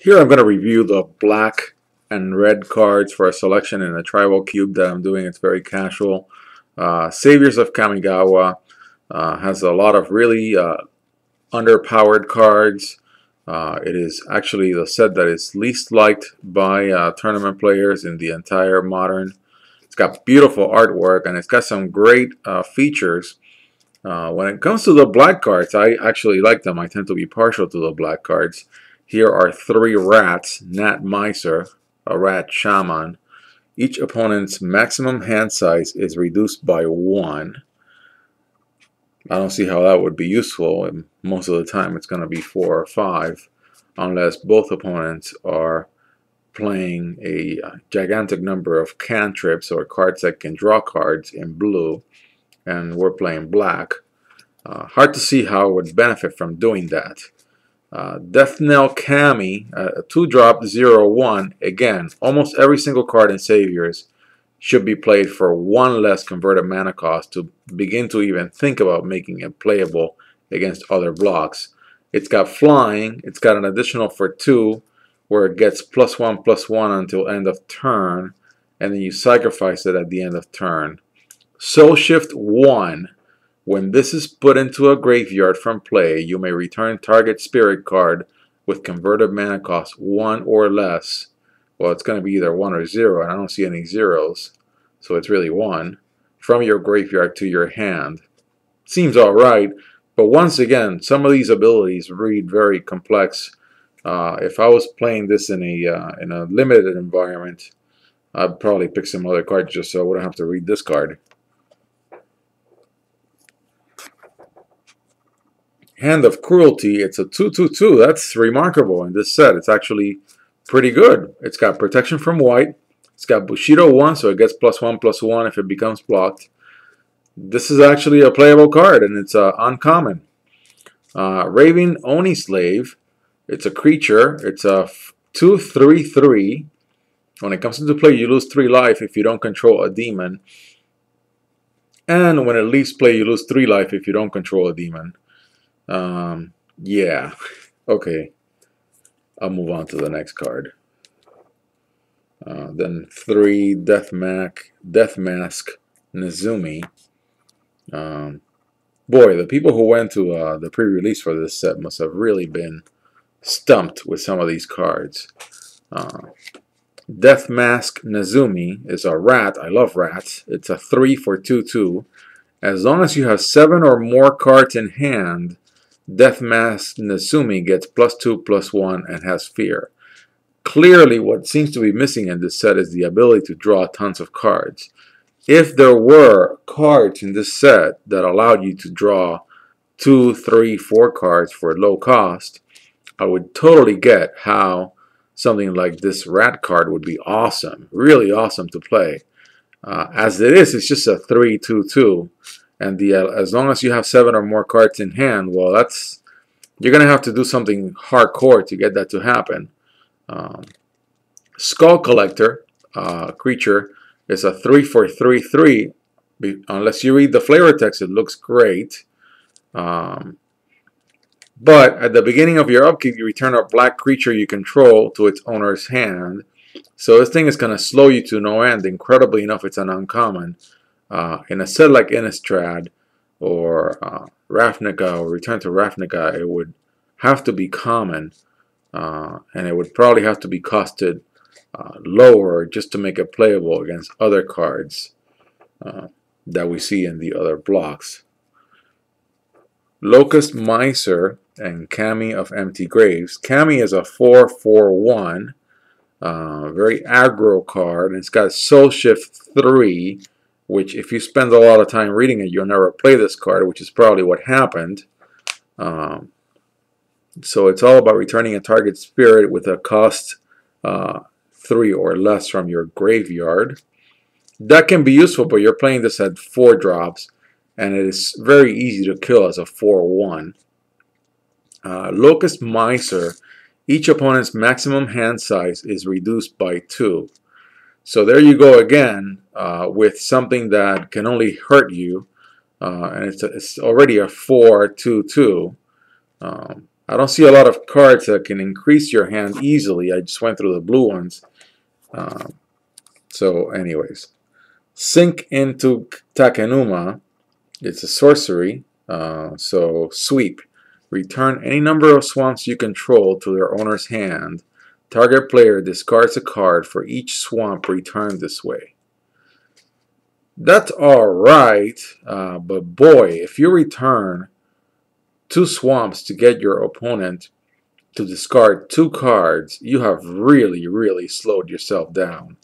Here I'm going to review the black and red cards for a selection in a tribal cube that I'm doing. It's very casual. Saviors of Kamigawa has a lot of really underpowered cards. It is actually the set that is least liked by tournament players in the entire modern. It's got beautiful artwork and it's got some great features. When it comes to the black cards, I actually like them. I tend to be partial to the black cards. Here are 3 rats, Nat Miser, a rat shaman. Each opponent's maximum hand size is reduced by 1. I don't see how that would be useful. And most of the time it's going to be 4 or 5, unless both opponents are playing a gigantic number of cantrips or cards that can draw cards in blue, and we're playing black. Hard to see how it would benefit from doing that. Death Knell Kami, 2-drop 0/1. Again, almost every single card in Saviors should be played for 1 less converted mana cost to begin to even think about making it playable against other blocks. It's got flying, it's got an additional for 2 where it gets +1/+1 until end of turn, and then you sacrifice it at the end of turn. Soul Shift 1. When this is put into a graveyard from play, you may return target spirit card with converted mana cost 1 or less. Well, it's going to be either 1 or 0, and I don't see any zeros, so it's really 1, from your graveyard to your hand. Seems alright, but once again, some of these abilities read very complex. If I was playing this in a limited environment, I'd probably pick some other cards just so I wouldn't have to read this card. Hand of Cruelty, it's a 2/2/2. That's remarkable in this set. It's actually pretty good. It's got protection from white. It's got Bushido 1, so it gets +1/+1 if it becomes blocked. This is actually a playable card, and it's uncommon. Raving Oni Slave, it's a creature. It's a 2/3/3. When it comes into play, you lose 3 life if you don't control a demon. And when it leaves play, you lose 3 life if you don't control a demon. Yeah, okay, I'll move on to the next card. Then 3 Death Mask Nezumi. Boy, the people who went to the pre-release for this set must have really been stumped with some of these cards. Death Mask Nezumi is a rat. I love rats. It's a 3 for 2/2. As long as you have 7 or more cards in hand, Death Mask Nezumi gets +2/+1 and has fear. Clearly, what seems to be missing in this set is the ability to draw tons of cards. If there were cards in this set that allowed you to draw 2, 3, 4 cards for low cost, I would totally get how something like this rat card would be awesome, really awesome to play. As it is, it's just a 3/2/2. And as long as you have 7 or more cards in hand, well, you're going to have to do something hardcore to get that to happen. Skull Collector, creature, is a 3 for 3/3. Unless you read the flavor text, it looks great. But at the beginning of your upkeep, you return a black creature you control to its owner's hand. So this thing is going to slow you to no end. Incredibly enough, it's an uncommon. In a set like Innistrad or Ravnica or Return to Ravnica, it would have to be common, and it would probably have to be costed lower just to make it playable against other cards that we see in the other blocks. Locust Miser and Kami of Empty Graves. Kami is a 4/4/1, very aggro card, and it's got Soul Shift 3, which if you spend a lot of time reading it, you'll never play this card, which is probably what happened. So it's all about returning a target spirit with a cost 3 or less from your graveyard. That can be useful, but you're playing this at 4 drops, and it is very easy to kill as a 4/1. Locust Miser, each opponent's maximum hand size is reduced by 2. So there you go again with something that can only hurt you, and it's already a 4/2/2. I don't see a lot of cards that can increase your hand easily. I just went through the blue ones. So anyways, Sink into Takenuma. It's a sorcery. So sweep. Return any number of swamps you control to their owner's hand. Target player discards a card for each swamp returned this way. That's alright, but boy, if you return 2 swamps to get your opponent to discard 2 cards, you have really slowed yourself down.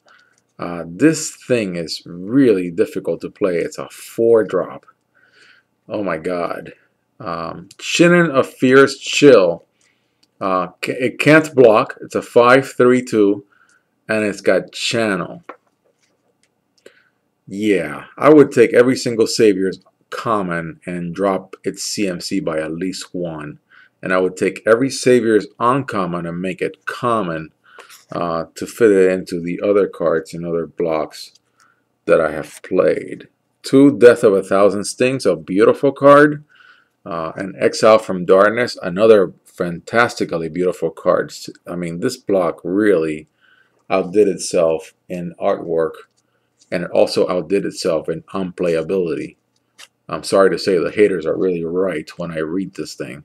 This thing is really difficult to play. It's a 4-drop. Oh my god. Shinin of Fierce Chill. It can't block. It's a 5/3/2, and it's got Channel. Yeah, I would take every single Savior's common and drop its CMC by at least 1. And I would take every Savior's uncommon and make it common to fit it into the other cards and other blocks that I have played. 2 Death of a Thousand Stings, a beautiful card. And Exile from Darkness, another fantastically beautiful card. I mean, this block really outdid itself in artwork, and it also outdid itself in unplayability. I'm sorry to say the haters are really right when I read this thing.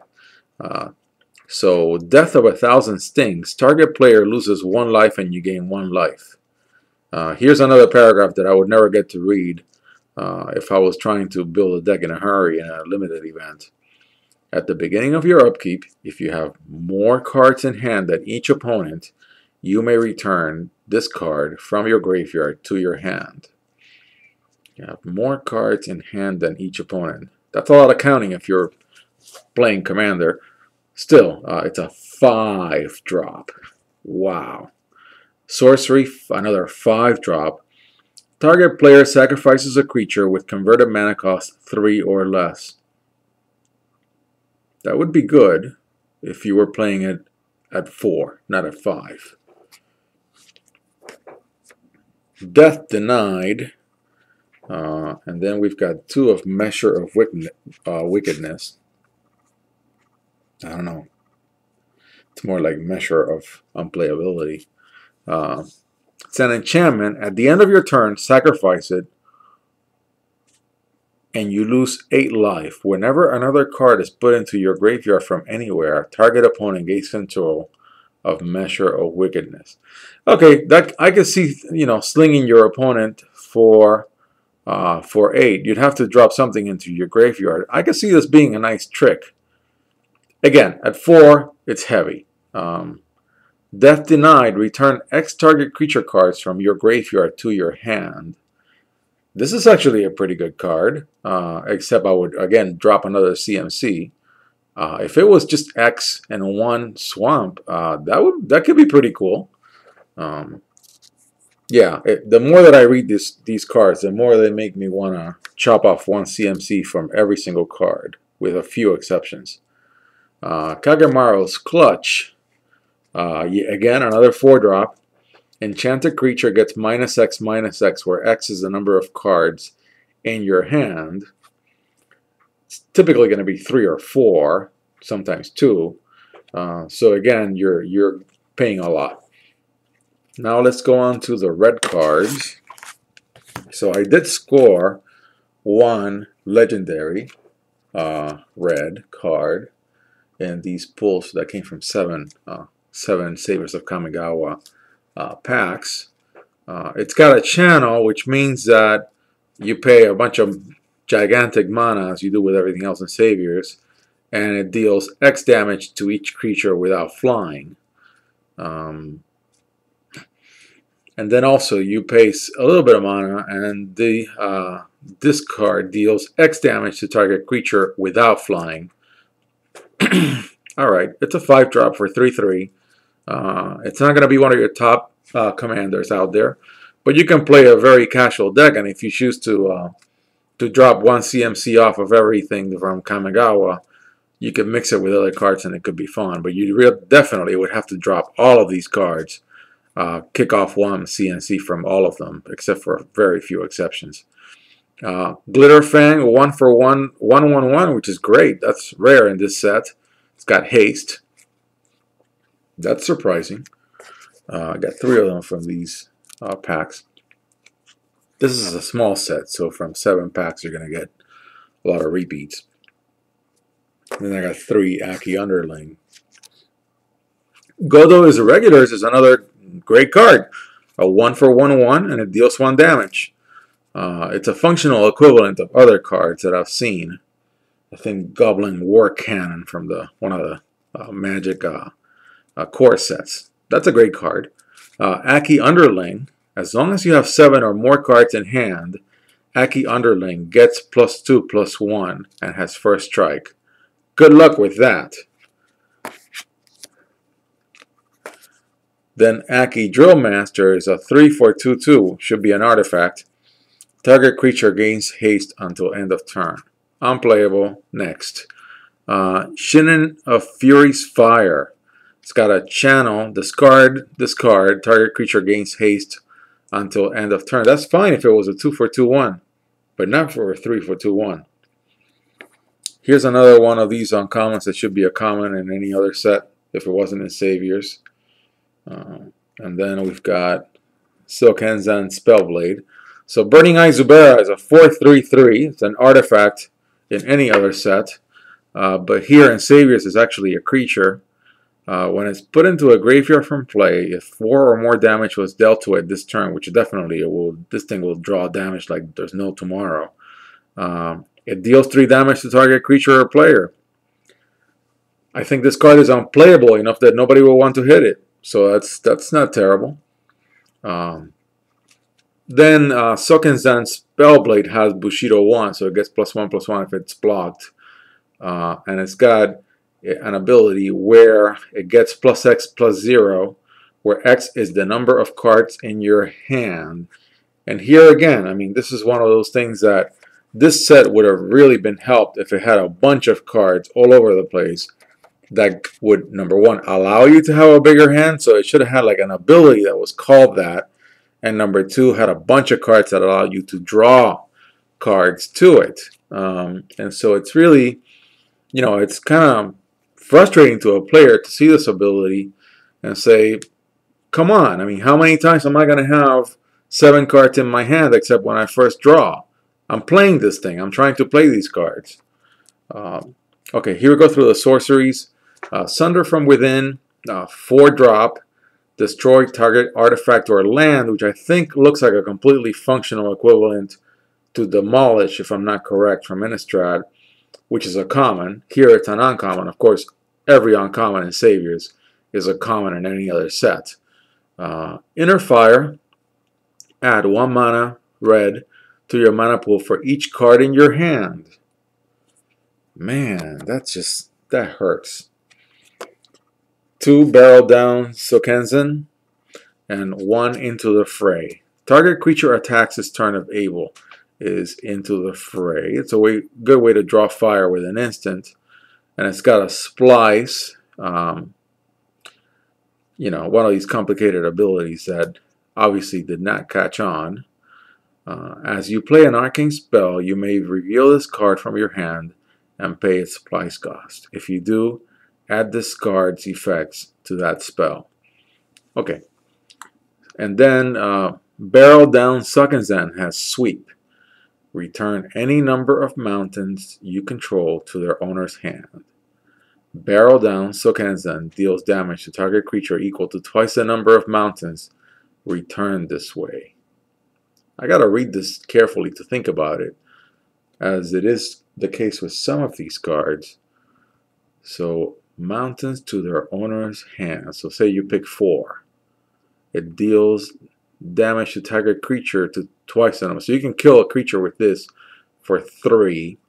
So, Death of a Thousand Stings. Target player loses 1 life and you gain 1 life. Here's another paragraph that I would never get to read if I was trying to build a deck in a hurry in a limited event. At the beginning of your upkeep, if you have more cards in hand than each opponent, you may return this card from your graveyard to your hand. You have more cards in hand than each opponent. That's a lot of counting if you're playing Commander. Still, it's a 5-drop. Wow. Sorcery, another 5-drop. Target player sacrifices a creature with converted mana cost 3 or less. That would be good if you were playing it at 4, not at 5. Death Denied. And then we've got 2 of Measure of Wickedness. I don't know. It's more like Measure of Unplayability. It's an enchantment. At the end of your turn, sacrifice it, and you lose 8 life. Whenever another card is put into your graveyard from anywhere, target opponent gains control of Measure of Wickedness. Okay, that I can see, slinging your opponent for 8. You'd have to drop something into your graveyard. I can see this being a nice trick. Again, at 4, it's heavy. Death Denied. Return X target creature cards from your graveyard to your hand. This is actually a pretty good card, except I would, again, drop another CMC. If it was just X and 1 swamp, that could be pretty cool. Yeah, the more that I read these cards, the more they make me want to chop off 1 CMC from every single card, with a few exceptions. Kagemaru's Clutch. Again, another 4-drop. Enchanted creature gets -X/-X, where X is the number of cards in your hand. It's typically going to be 3 or 4, sometimes 2. So again, you're paying a lot. Now let's go on to the red cards. So I did score 1 legendary red card in these pulls that came from 7 Saviors of Kamigawa packs. It's got a channel, which means that you pay a bunch of gigantic mana, as you do with everything else in Saviors, and it deals X damage to each creature without flying. And then also you pay a little bit of mana, and this card deals X damage to target creature without flying. Alright, it's a 5-drop for 3/3. It's not going to be one of your top commanders out there, but you can play a very casual deck, and if you choose to drop 1 CMC off of everything from Kamigawa, you can mix it with other cards and it could be fun. But you definitely would have to drop all of these cards, kick off 1 CMC from all of them, except for very few exceptions. Glitterfang, 1 for 1, 1/1/1, which is great. That's rare in this set. It's got haste. That's surprising. I got 3 of them from these packs. This is a small set, so from 7 packs you're going to get a lot of repeats. Then I got 3 Aki Underling. Godo is Irregulars is another great card. A 1-for-1/1, and it deals 1 damage. It's a functional equivalent of other cards that I've seen. I think Goblin War Cannon from one of the Magic core sets. That's a great card. Aki Underling, as long as you have 7 or more cards in hand, Aki Underling gets +2/+1 and has first strike. Good luck with that. Then Aki Drillmaster is a 3-for-2/2, should be an artifact. Target creature gains haste until end of turn. Unplayable. Next. Shinin of Fury's Fire. It's got a channel, discard, target creature gains haste until end of turn. That's fine if it was a 2-for-2/1, but not for a 3-for-2/1. Here's another one of these uncommons that should be a common in any other set if it wasn't in Saviors. And then we've got Silkenzan Spellblade. So Burning Eye Zubera is a 4/3/3. It's an artifact in any other set. But here in Saviors is actually a creature. When it's put into a graveyard from play, if 4 or more damage was dealt to it this turn, which definitely it will, this thing will draw damage like there's no tomorrow. It deals 3 damage to target creature or player. I think this card is unplayable enough that nobody will want to hit it. So that's not terrible. Then Silkenzan Spellblade has Bushido 1, so it gets +1/+1 if it's blocked. And it's got an ability where it gets +X/+0, where X is the number of cards in your hand. And here again, I mean, this is one of those things that this set would have really been helped if it had a bunch of cards all over the place that would, number one, allow you to have a bigger hand. So it should have had like an ability that was called that. And number 2, had a bunch of cards that allow you to draw cards to it. And so it's really, you know, it's kind of frustrating to a player to see this ability and say, come on, I mean, how many times am I going to have 7 cards in my hand except when I first draw? I'm playing this thing. I'm trying to play these cards. Okay, here we go through the sorceries. Sunder from Within, 4-drop, destroy target artifact or land, which I think looks like a completely functional equivalent to Demolish, if I'm not correct, from Innistrad, which is a common. Here it's an uncommon. Of course, every uncommon in Saviors is a common in any other set. Inner Fire, add 1 mana, red, to your mana pool for each card in your hand. Man, that hurts. 2 Barrel Down Silkenzan, and 1 Into the Fray. Target creature attacks this turn if able is Into the Fray. It's a good way to draw fire with an instant. And it's got a Splice, you know, one of these complicated abilities that obviously did not catch on. As you play an arcane spell, you may reveal this card from your hand and pay its Splice cost. If you do, add this card's effects to that spell. Okay. And then Barrel Down Silkenzan has Sweep. Return any number of mountains you control to their owner's hand. Barrel Down Silkenzan deals damage to target creature equal to twice the number of mountains returned this way. I gotta read this carefully to think about it, as it is the case with some of these cards. So mountains to their owner's hand. So say you pick 4. It deals damage to target creature to twice the number. So you can kill a creature with this for 3.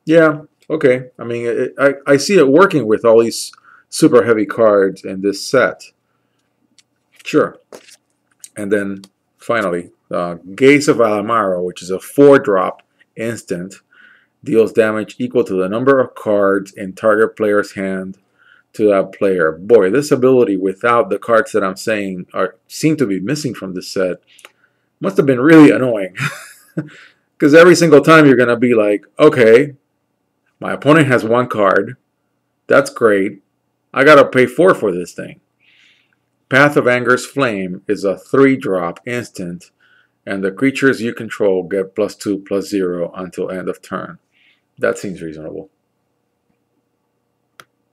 Yeah, okay. I mean, I see it working with all these super heavy cards in this set. Sure. And then finally, Gaze of Alamaro, which is a 4-drop instant, deals damage equal to the number of cards in target player's hand to that player. Boy, this ability without the cards that I'm saying seem to be missing from this set must have been really annoying. Because every single time you're going to be like, okay, My opponent has 1 card. That's great. I gotta pay 4 for this thing. Path of Anger's Flame is a 3-drop instant, and the creatures you control get +2/+0 until end of turn. That seems reasonable.